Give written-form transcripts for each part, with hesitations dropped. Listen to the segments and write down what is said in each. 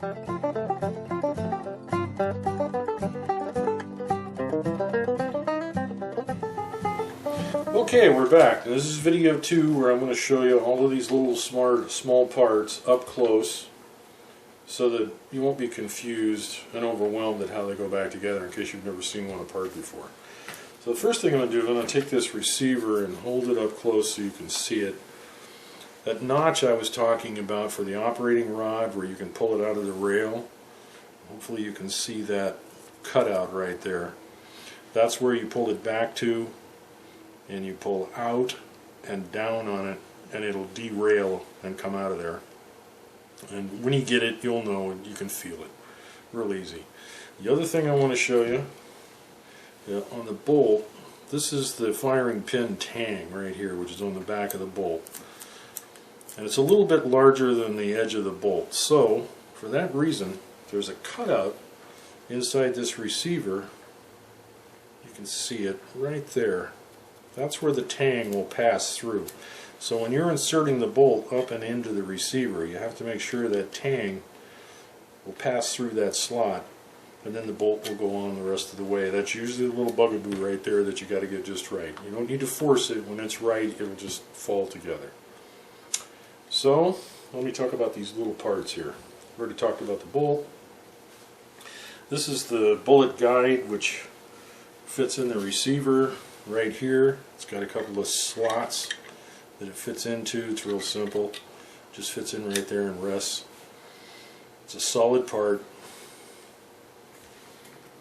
Okay, we're back. This is video 2 where I'm going to show you all of these little small parts up close so that you won't be confused and overwhelmed at how they go back together in case you've never seen one apart before. So the first thing I'm going to do is I'm going to take this receiver and hold it up close so you can see it. That notch I was talking about for the operating rod where you can pull it out of the rail, hopefully you can see that cutout right there. That's where you pull it back to, and you pull out and down on it and it'll derail and come out of there. And when you get it, you'll know, you can feel it real easy. The other thing I want to show you on the bolt, this is the firing pin tang right here, which is on the back of the bolt. And it's a little bit larger than the edge of the bolt. So for that reason, there's a cutout inside this receiver. You can see it right there. That's where the tang will pass through. So when you're inserting the bolt up and into the receiver, you have to make sure that tang will pass through that slot, and then the bolt will go on the rest of the way. That's usually a little bugaboo right there that you got to get just right. You don't need to force it. When it's right, it'll just fall together. So let me talk about these little parts here. I've already talked about the bolt. This is the bullet guide, which fits in the receiver right here. It's got a couple of slots that it fits into. It's real simple. Just fits in right there and rests. It's a solid part.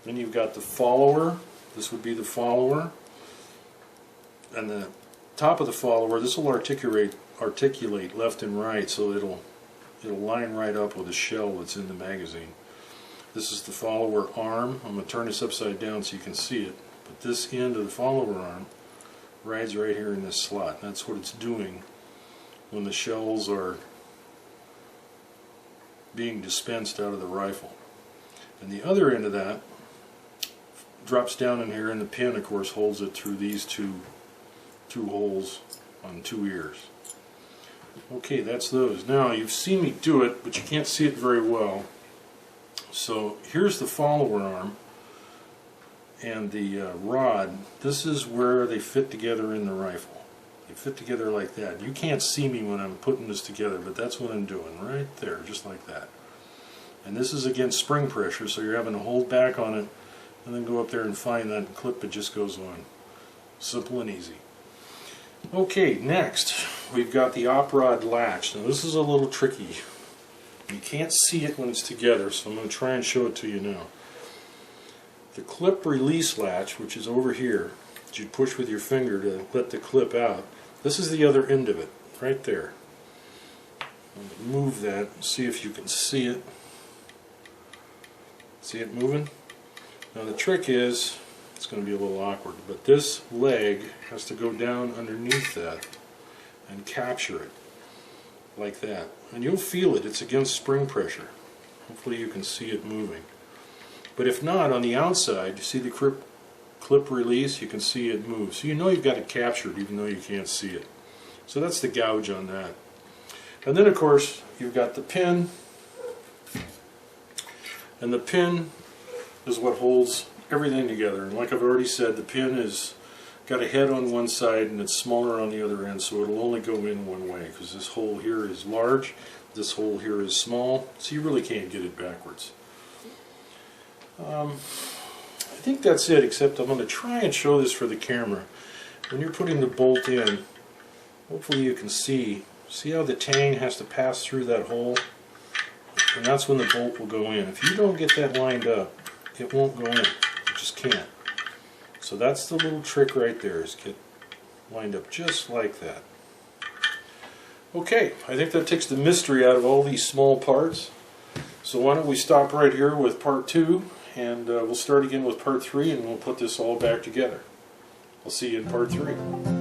Then you've got the follower. This would be the follower. And the top of the follower, this will articulate left and right, so it'll line right up with the shell that's in the magazine. This is the follower arm. I'm going to turn this upside down so you can see it. But this end of the follower arm rides right here in this slot. That's what it's doing when the shells are being dispensed out of the rifle. And the other end of that drops down in here, and the pin, of course, holds it through these two holes on 2 ears. Okay, that's those. Now, you've seen me do it, but you can't see it very well. So here's the follower arm and the rod. This is where they fit together in the rifle. They fit together like that. You can't see me when I'm putting this together, but that's what I'm doing right there, just like that. And this is against spring pressure, so you're having to hold back on it and then go up there and find that clip. It just goes on. Simple and easy. Okay, next we've got the op rod latch. Now this is a little tricky. You can't see it when it's together, so I'm going to try and show it to you now. The clip release latch, which is over here, that you'd push with your finger to let the clip out, this is the other end of it, right there. I'm going to move that, see if you can see it. See it moving? Now the trick is, it's going to be a little awkward, but this leg has to go down underneath that and capture it, like that. And you'll feel it, it's against spring pressure. Hopefully you can see it moving. But if not, on the outside, you see the clip release, you can see it move. So you know you've got it captured even though you can't see it. So that's the gouge on that. And then of course, you've got the pin. And the pin is what holds everything together. And like I've already said, the pin is got a head on one side and it's smaller on the other end, so it'll only go in one way, because this hole here is large, this hole here is small, so you really can't get it backwards. I think that's it, except I'm going to try and show this for the camera. When you're putting the bolt in, hopefully you can see how the tang has to pass through that hole, and that's when the bolt will go in. If you don't get that lined up, it won't go in. It just can't. So that's the little trick right there, is get lined up just like that. Okay, I think that takes the mystery out of all these small parts. So why don't we stop right here with part 2, and we'll start again with part 3, and we'll put this all back together. I'll see you in part 3.